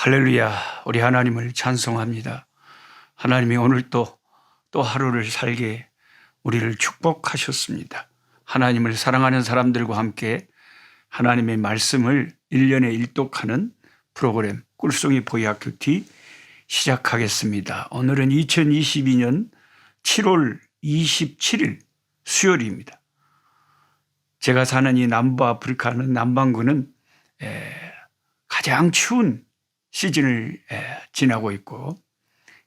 할렐루야, 우리 하나님을 찬송합니다. 하나님이 오늘 또 하루를 살게 우리를 축복하셨습니다. 하나님을 사랑하는 사람들과 함께 하나님의 말씀을 1년에 일독하는 프로그램 꿀송이 보이학교 T 시작하겠습니다. 오늘은 2022년 7월 27일 수요일입니다. 제가 사는 이 남부아프리카는 남반구는 가장 추운 시즌을 지나고 있고,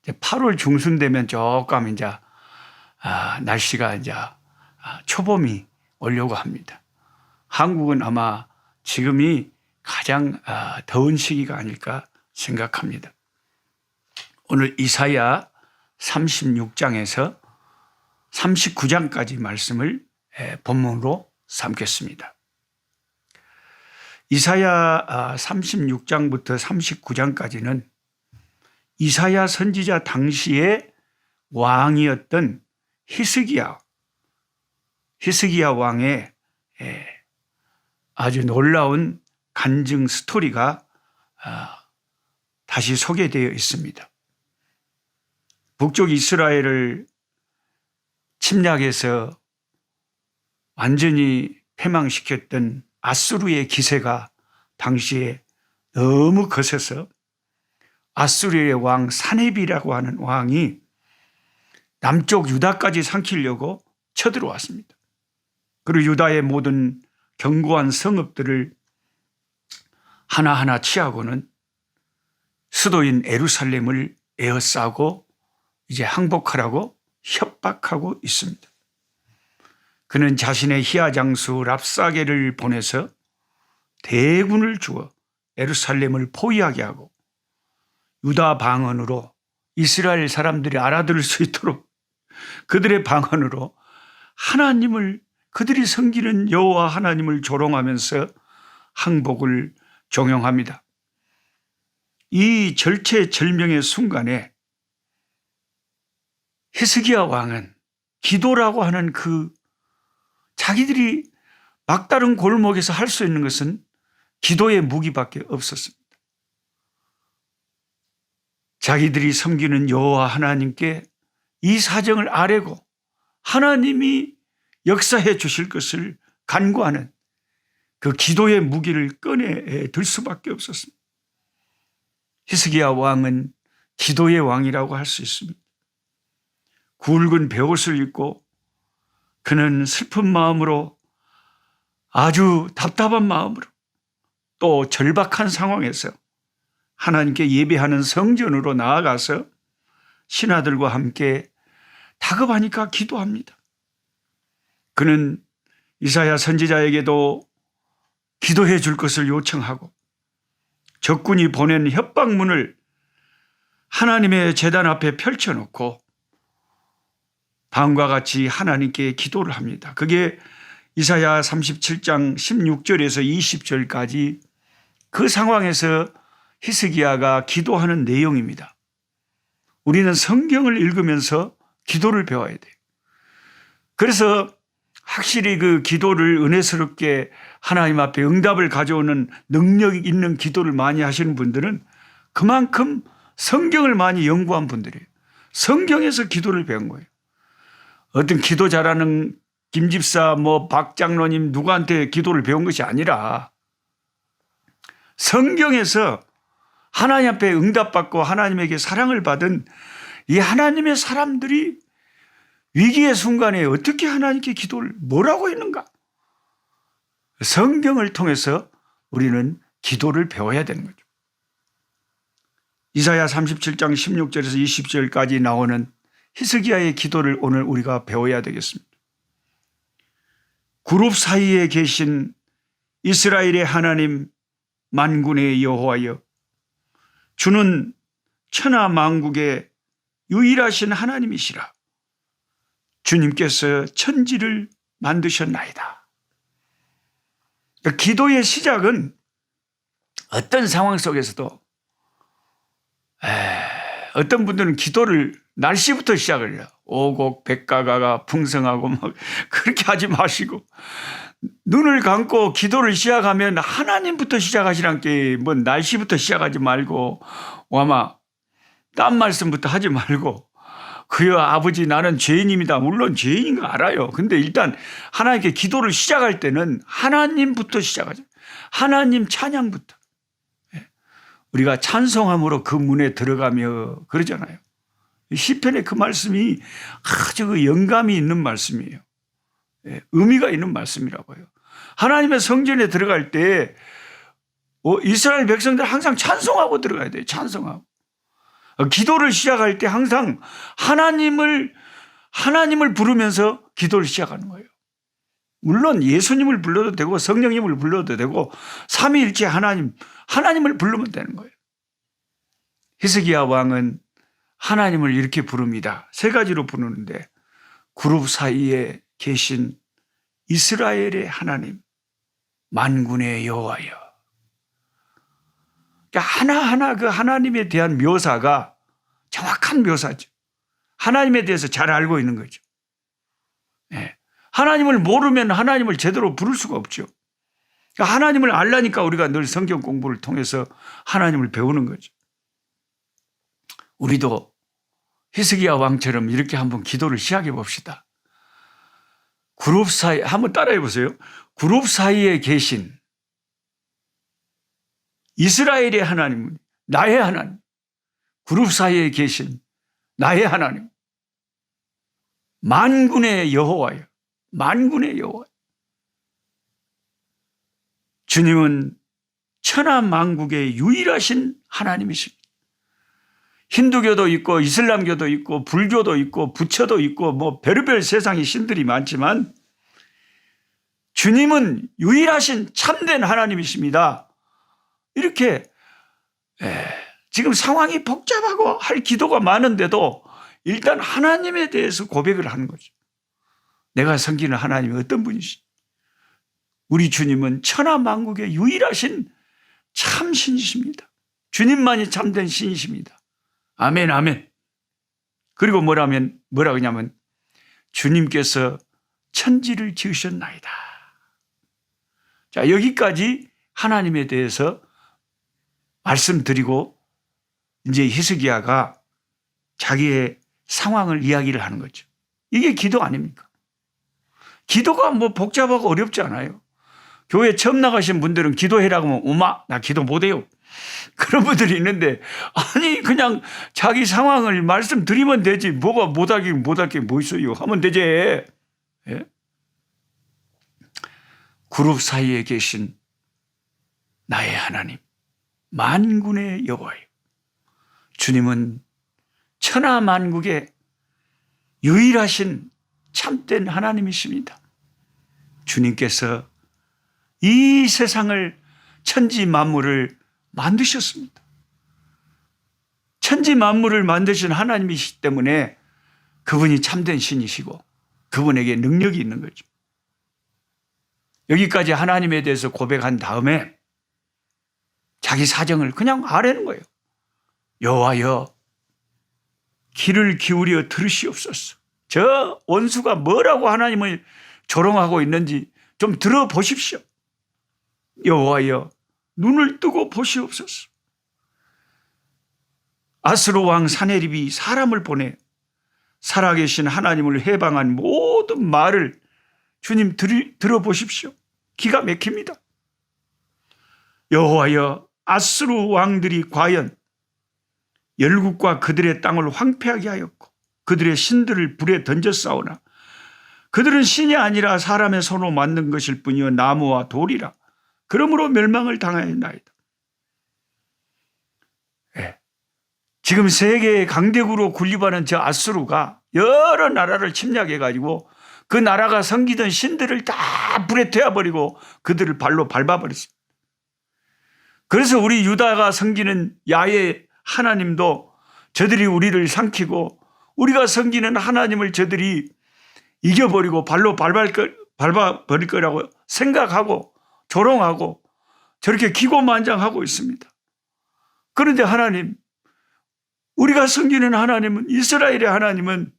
이제 8월 중순 되면 조금 이제 날씨가 이제 초봄이 오려고 합니다. 한국은 아마 지금이 가장 더운 시기가 아닐까 생각합니다. 오늘 이사야 36장에서 39장까지 말씀을 본문으로 삼겠습니다. 이사야 36장부터 39장까지는 이사야 선지자 당시의 왕이었던 히스기야 왕의 아주 놀라운 간증 스토리가 다시 소개되어 있습니다. 북쪽 이스라엘을 침략해서 완전히 패망시켰던 아수르의 기세가 당시에 너무 거세서 아수르의 왕 사네비라고 하는 왕이 남쪽 유다까지 삼키려고 쳐들어왔습니다. 그리고 유다의 모든 견고한 성읍들을 하나하나 취하고는 수도인 예루살렘을 에워싸고 이제 항복하라고 협박하고 있습니다. 그는 자신의 희야장수 랍사게를 보내서 대군을 주어 예루살렘을 포위하게 하고 유다 방언으로 이스라엘 사람들이 알아들을 수 있도록 그들의 방언으로 하나님을, 그들이 섬기는 여호와 하나님을 조롱하면서 항복을 종용합니다. 이 절체절명의 순간에 히스기야 왕은 기도라고 하는 그 자기들이 막다른 골목에서 할 수 있는 것은 기도의 무기밖에 없었습니다. 자기들이 섬기는 여호와 하나님께 이 사정을 아뢰고 하나님이 역사해 주실 것을 간구하는 그 기도의 무기를 꺼내 들 수밖에 없었습니다. 히스기야 왕은 기도의 왕이라고 할 수 있습니다. 굵은 베옷을 입고 그는 슬픈 마음으로, 아주 답답한 마음으로, 또 절박한 상황에서 하나님께 예배하는 성전으로 나아가서 신하들과 함께 다급하니까 기도합니다. 그는 이사야 선지자에게도 기도해 줄 것을 요청하고 적군이 보낸 협박문을 하나님의 제단 앞에 펼쳐놓고 다음과 같이 하나님께 기도를 합니다. 그게 이사야 37장 16절에서 20절까지 그 상황에서 히스기야가 기도하는 내용입니다. 우리는 성경을 읽으면서 기도를 배워야 돼요. 그래서 확실히 그 기도를 은혜스럽게 하나님 앞에 응답을 가져오는 능력 있는 기도를 많이 하시는 분들은 그만큼 성경을 많이 연구한 분들이에요. 성경에서 기도를 배운 거예요. 어떤 기도 잘하는 김집사, 박 장로님 누구한테 기도를 배운 것이 아니라 성경에서 하나님 앞에 응답받고 하나님에게 사랑을 받은 이 하나님의 사람들이 위기의 순간에 어떻게 하나님께 기도를 뭐라고 했는가? 성경을 통해서 우리는 기도를 배워야 되는 거죠. 이사야 37장 16절에서 20절까지 나오는 히스기야의 기도를 오늘 우리가 배워야 되겠습니다. 그룹 사이에 계신 이스라엘의 하나님 만군의 여호와여, 주는 천하 만국의 유일하신 하나님이시라. 주님께서 천지를 만드셨나이다. 그러니까 기도의 시작은 어떤 상황 속에서도 어떤 분들은 기도를 날씨부터 시작을 해요. 오곡 백가가가 풍성하고 막 그렇게 하지 마시고 눈을 감고 기도를 시작하면 하나님부터 시작하시란 게 뭐 날씨부터 시작하지 말고 와마 딴 말씀부터 하지 말고 그여 아버지 나는 죄인입니다. 물론 죄인인 거 알아요. 근데 일단 하나님께 기도를 시작할 때는 하나님부터 시작하죠. 하나님 찬양부터. 우리가 찬송함으로 그 문에 들어가며 그러잖아요. 시편의 그 말씀이 아주 그 영감이 있는 말씀이에요. 의미가 있는 말씀이라고요. 하나님의 성전에 들어갈 때 이스라엘 백성들 항상 찬송하고 들어가야 돼요. 찬송하고. 기도를 시작할 때 항상 하나님을 부르면서 기도를 시작하는 거예요. 물론 예수님을 불러도 되고 성령님을 불러도 되고 삼위일체 하나님을 부르면 되는 거예요. 히스기야 왕은 하나님을 이렇게 부릅니다. 세 가지로 부르는데 그룹 사이에 계신 이스라엘의 하나님, 만군의 여호와여. 그러니까 하나하나 그 하나님에 대한 묘사가 정확한 묘사죠. 하나님에 대해서 잘 알고 있는 거죠. 네. 하나님을 모르면 하나님을 제대로 부를 수가 없죠. 그러니까 하나님을 알라니까 우리가 늘 성경 공부를 통해서 하나님을 배우는 거죠. 우리도 히스기야 왕처럼 이렇게 한번 기도를 시작해 봅시다. 그룹 사이, 한번 따라해 보세요. 그룹 사이에 계신 이스라엘의 하나님은 나의 하나님. 그룹 사이에 계신 나의 하나님. 만군의 여호와여. 만군의 여호와. 주님은 천하 만국의 유일하신 하나님이십니다. 힌두교도 있고 이슬람교도 있고 불교도 있고 부처도 있고 뭐 별의별 세상에 신들이 많지만 주님은 유일하신 참된 하나님이십니다. 이렇게 지금 상황이 복잡하고 할 기도가 많은데도 일단 하나님에 대해서 고백을 하는 거죠. 내가 섬기는 하나님이 어떤 분이시? 우리 주님은 천하 만국의 유일하신 참 신이십니다. 주님만이 참된 신이십니다. 아멘, 아멘. 그리고 뭐라고 하냐면 주님께서 천지를 지으셨나이다. 자, 여기까지 하나님에 대해서 말씀드리고 이제 히스기야가 자기의 상황을 이야기를 하는 거죠. 이게 기도 아닙니까? 기도가 뭐 복잡하고 어렵지 않아요. 교회 처음 나가신 분들은 기도해라고 하면 엄마 나 기도 못해요. 그런 분들이 있는데 아니 그냥 자기 상황을 말씀드리면 되지 뭐가 못할 게 뭐 있어요. 하면 되지. 예? 그룹 사이에 계신 나의 하나님 만군의 여호와여. 주님은 천하 만국의 유일하신 참된 하나님이십니다. 주님께서 이 세상을 천지 만물을 만드셨습니다. 천지 만물을 만드신 하나님이시기 때문에 그분이 참된 신이시고 그분에게 능력이 있는 거죠. 여기까지 하나님에 대해서 고백한 다음에 자기 사정을 그냥 아뢰는 거예요. 여호와여 귀를 기울여 들으시옵소서. 저 원수가 뭐라고 하나님을 조롱하고 있는지 좀 들어보십시오. 여호와여 눈을 뜨고 보시옵소서. 아스로 왕 사네립이 사람을 보내 살아계신 하나님을 해방한 모든 말을 주님 들어보십시오. 기가 막힙니다. 여호와여 아스루 왕들이 과연 열국과 그들의 땅을 황폐하게 하였고 그들의 신들을 불에 던졌사오나 그들은 신이 아니라 사람의 손으로 만든 것일 뿐이요 나무와 돌이라. 그러므로 멸망을 당하였나이다. 지금 세계의 강대국으로 군림하는 저 아수르가 여러 나라를 침략해가지고 그 나라가 섬기던 신들을 다 불에 태워버리고 그들을 발로 밟아버렸습니다. 그래서 우리 유다가 섬기는 야훼 하나님도 저들이 우리를 삼키고 우리가 섬기는 하나님을 저들이 이겨버리고 발로 밟아버릴 거라고 생각하고 조롱하고 저렇게 기고만장하고 있습니다. 그런데 하나님, 우리가 섬기는 하나님은 이스라엘의 하나님은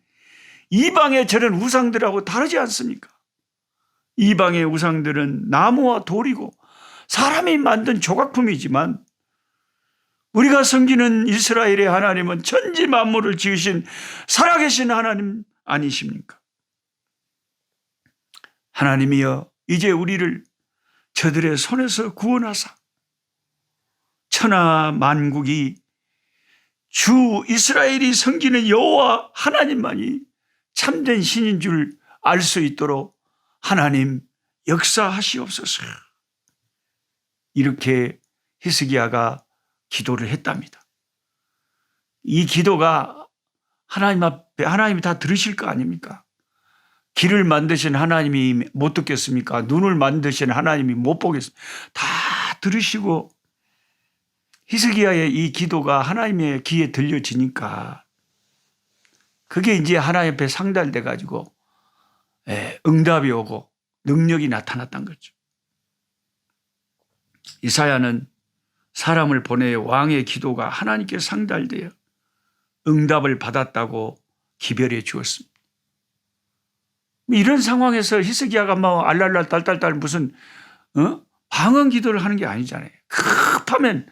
이방의 저런 우상들하고 다르지 않습니까? 이방의 우상들은 나무와 돌이고 사람이 만든 조각품이지만 우리가 섬기는 이스라엘의 하나님은 천지 만물을 지으신 살아계신 하나님 아니십니까? 하나님이여, 이제 우리를 저들의 손에서 구원하사 천하 만국이 주 이스라엘이 섬기는 여호와 하나님만이 참된 신인 줄 알 수 있도록 하나님 역사하시옵소서. 이렇게 히스기야가 기도를 했답니다. 이 기도가 하나님 앞에 하나님이 다 들으실 거 아닙니까? 길을 만드신 하나님이 못 듣겠습니까? 눈을 만드신 하나님이 못 보겠습니까? 다 들으시고 히스기야의 이 기도가 하나님의 귀에 들려지니까 그게 이제 하나님 앞에 상달돼 가지고 응답이 오고 능력이 나타났던 거죠. 이사야는 사람을 보내 왕의 기도가 하나님께 상달되어 응답을 받았다고 기별해 주었습니다. 이런 상황에서 히스기야가 막 알랄랄 딸딸딸 무슨 방언 기도를 하는 게 아니잖아요. 급하면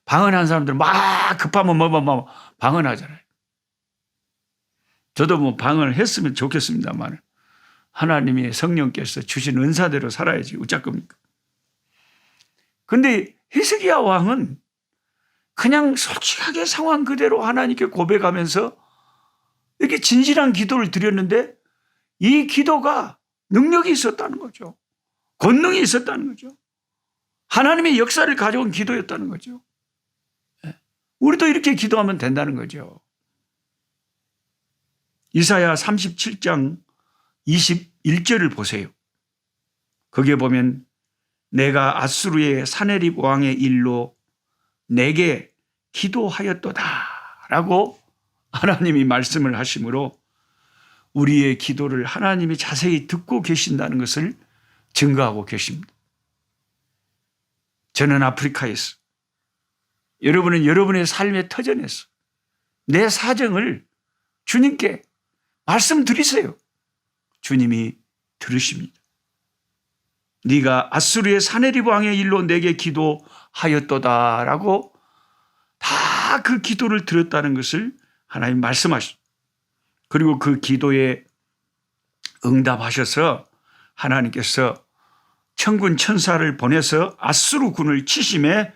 방언하는 사람들 막 급하면 뭐 방언하잖아요. 저도 뭐 방언을 했으면 좋겠습니다만 하나님이 성령께서 주신 은사대로 살아야지 어쩔 겁니까? 근데 히스기야 왕은 그냥 솔직하게 상황 그대로 하나님께 고백하면서 이렇게 진실한 기도를 드렸는데 이 기도가 능력이 있었다는 거죠. 권능이 있었다는 거죠. 하나님의 역사를 가져온 기도였다는 거죠. 우리도 이렇게 기도하면 된다는 거죠. 이사야 37장 21절을 보세요. 거기에 보면 내가 아수르의 사네립 왕의 일로 내게 기도하였도다 라고 하나님이 말씀을 하시므로 우리의 기도를 하나님이 자세히 듣고 계신다는 것을 증거하고 계십니다. 저는 아프리카에서, 여러분은 여러분의 삶의 터전에서 내 사정을 주님께 말씀드리세요. 주님이 들으십니다. 네가 아수르의 사네립 왕의 일로 내게 기도하였도다 라고 다 그 기도를 들었다는 것을 하나님 말씀하십니다. 그리고 그 기도에 응답하셔서 하나님께서 천군 천사를 보내서 아수르 군을 치심에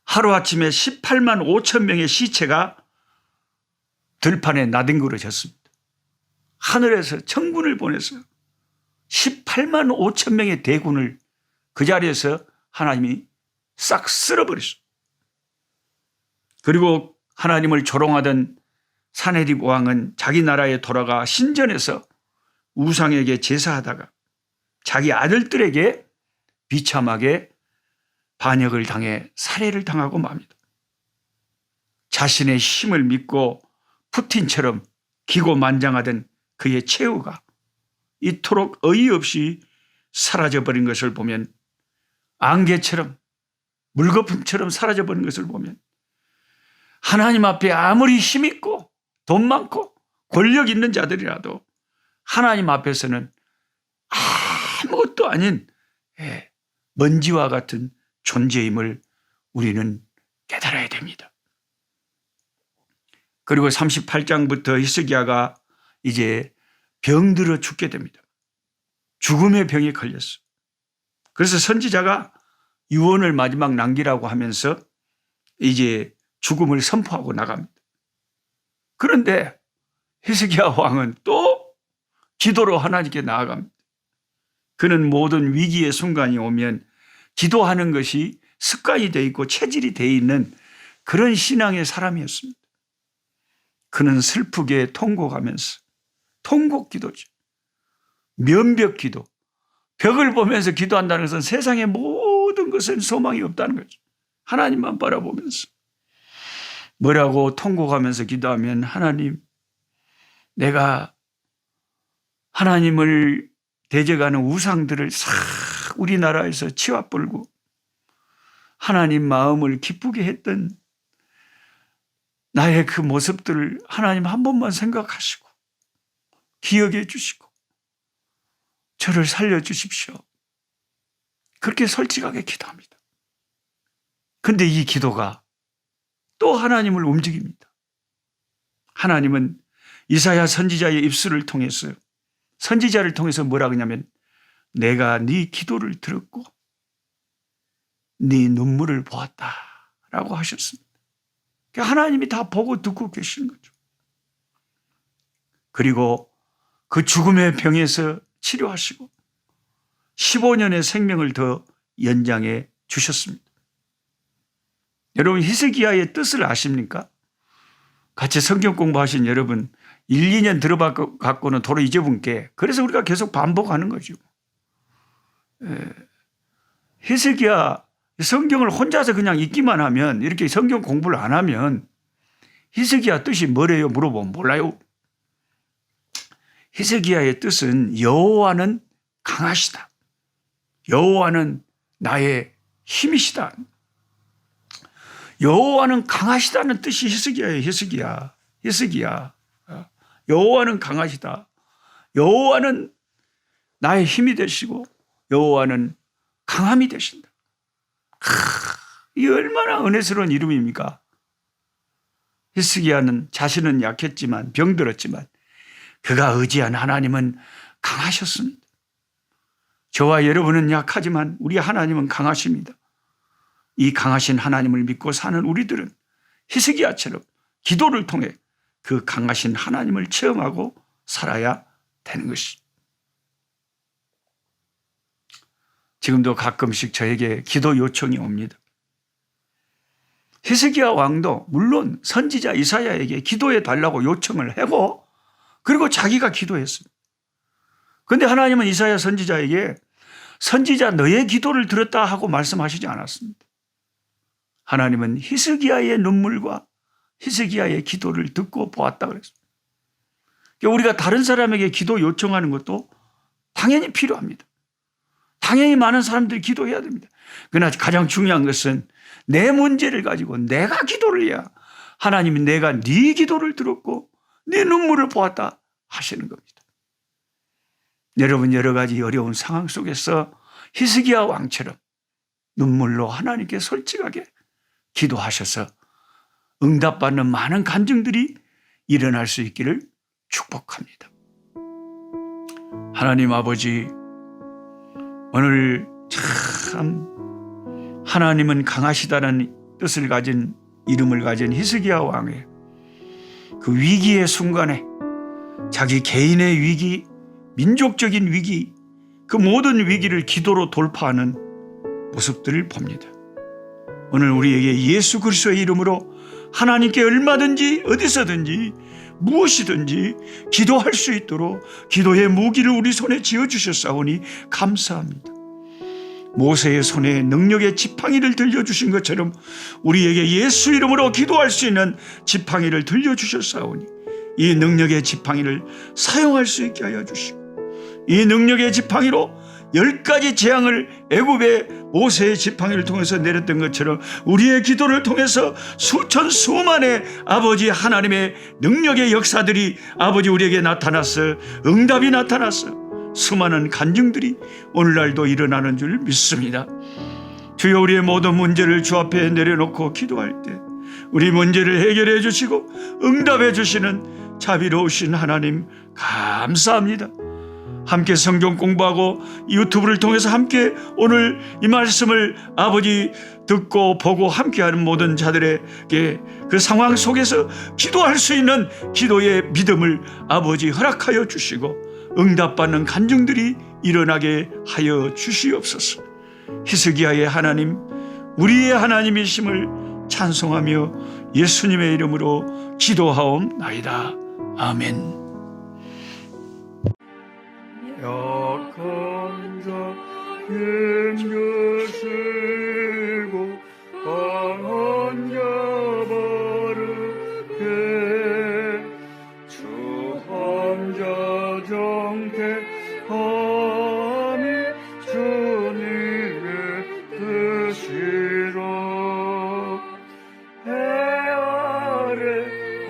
하루아침에 18만 5천 명의 시체가 들판에 나뒹굴어졌습니다. 하늘에서 천군을 보내서 18만 5천 명의 대군을 그 자리에서 하나님이 싹 쓸어버렸습니다. 그리고 하나님을 조롱하던 사네립 왕은 자기 나라에 돌아가 신전에서 우상에게 제사하다가 자기 아들들에게 비참하게 반역을 당해 살해를 당하고 맙니다. 자신의 힘을 믿고 푸틴처럼 기고만장하던 그의 최후가 이토록 어이없이 사라져버린 것을 보면, 안개처럼 물거품처럼 사라져버린 것을 보면 하나님 앞에 아무리 힘있고 돈 많고 권력 있는 자들이라도 하나님 앞에서는 아무것도 아닌 먼지와 같은 존재임을 우리는 깨달아야 됩니다. 그리고 38장부터 히스기야가 이제 병들어 죽게 됩니다. 죽음의 병에 걸렸어. 그래서 선지자가 유언을 마지막 남기라고 하면서 이제 죽음을 선포하고 나갑니다. 그런데 히스기야 왕은 또 기도로 하나님께 나아갑니다. 그는 모든 위기의 순간이 오면 기도하는 것이 습관이 되어 있고 체질이 되어 있는 그런 신앙의 사람이었습니다. 그는 슬프게 통곡하면서, 통곡 기도죠. 면벽 기도. 벽을 보면서 기도한다는 것은 세상의 모든 것은 소망이 없다는 거죠. 하나님만 바라보면서. 뭐라고 통곡하면서 기도하면, 하나님, 내가 하나님을 대적하는 우상들을 싹 우리나라에서 치워버리고 하나님 마음을 기쁘게 했던 나의 그 모습들을 하나님 한 번만 생각하시고 기억해 주시고 저를 살려주십시오. 그렇게 솔직하게 기도합니다. 근데 이 기도가 또 하나님을 움직입니다. 하나님은 이사야 선지자의 입술을 통해서, 선지자를 통해서 뭐라 그러냐면, 내가 네 기도를 들었고 네 눈물을 보았다 라고 하셨습니다. 하나님이 다 보고 듣고 계시는 거죠. 그리고 그 죽음의 병에서 치료하시고 15년의 생명을 더 연장해 주셨습니다. 여러분, 히스기야의 뜻을 아십니까? 같이 성경 공부하신 여러분 1, 2년 들어봤고는 도로 잊어본 게, 그래서 우리가 계속 반복하는 거죠. 히스기야 성경을 혼자서 그냥 읽기만 하면, 이렇게 성경 공부를 안 하면 히스기야 뜻이 뭐래요? 물어보면 몰라요. 히스기야의 뜻은 여호와는 강하시다. 여호와는 나의 힘이시다. 여호와는 강하시다는 뜻이 히스기야예요. 히스기야. 여호와는 강하시다. 여호와는 나의 힘이 되시고 여호와는 강함이 되신다. 이 얼마나 은혜스러운 이름입니까? 히스기야는 자신은 약했지만, 병들었지만 그가 의지한 하나님은 강하셨습니다. 저와 여러분은 약하지만 우리 하나님은 강하십니다. 이 강하신 하나님을 믿고 사는 우리들은 히스기야처럼 기도를 통해 그 강하신 하나님을 체험하고 살아야 되는 것이. 지금도 가끔씩 저에게 기도 요청이 옵니다. 히스기야 왕도 물론 선지자 이사야에게 기도해 달라고 요청을 하고, 그리고 자기가 기도했습니다. 그런데 하나님은 이사야 선지자에게 선지자 너의 기도를 들었다 하고 말씀하시지 않았습니다. 하나님은 히스기야의 눈물과 히스기야의 기도를 듣고 보았다 그랬습니다. 우리가 다른 사람에게 기도 요청하는 것도 당연히 필요합니다. 당연히 많은 사람들이 기도해야 됩니다. 그러나 가장 중요한 것은 내 문제를 가지고 내가 기도를 해야 하나님이 내가 네 기도를 들었고 네 눈물을 보았다 하시는 겁니다. 여러분, 여러 가지 어려운 상황 속에서 히스기야 왕처럼 눈물로 하나님께 솔직하게 기도하셔서 응답받는 많은 간증들이 일어날 수 있기를 축복합니다. 하나님 아버지, 오늘 참 하나님은 강하시다는 뜻을 가진, 이름을 가진 히스기야 왕의 그 위기의 순간에 자기 개인의 위기, 민족적인 위기, 그 모든 위기를 기도로 돌파하는 모습들을 봅니다. 오늘 우리에게 예수 그리스도의 이름으로 하나님께 얼마든지 어디서든지 무엇이든지 기도할 수 있도록 기도의 무기를 우리 손에 쥐어주셨사오니 감사합니다. 모세의 손에 능력의 지팡이를 들려주신 것처럼 우리에게 예수 이름으로 기도할 수 있는 지팡이를 들려주셨사오니 이 능력의 지팡이를 사용할 수 있게 하여 주시고, 이 능력의 지팡이로 10가지 재앙을 애굽의 모세의 지팡이를 통해서 내렸던 것처럼 우리의 기도를 통해서 수천 수만의 아버지 하나님의 능력의 역사들이 아버지 우리에게 나타났어, 응답이 나타났어, 수많은 간증들이 오늘날도 일어나는 줄 믿습니다. 주여, 우리의 모든 문제를 주 앞에 내려놓고 기도할 때 우리 문제를 해결해 주시고 응답해 주시는 자비로우신 하나님 감사합니다. 함께 성경 공부하고 유튜브를 통해서 함께 오늘 이 말씀을 아버지 듣고 보고 함께하는 모든 자들에게 그 상황 속에서 기도할 수 있는 기도의 믿음을 아버지 허락하여 주시고 응답받는 간증들이 일어나게 하여 주시옵소서. 히스기야의 하나님, 우리의 하나님이심을 찬송하며 예수님의 이름으로 기도하옵나이다. 아멘. 약한 자 힘주시고 강한 자 바르게 주한 자 정택함이 주님의 뜻이라. 해 아래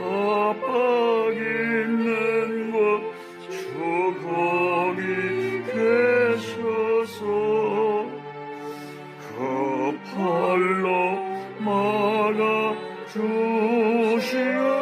압박 있는 곳 주 거기 주시옵소서.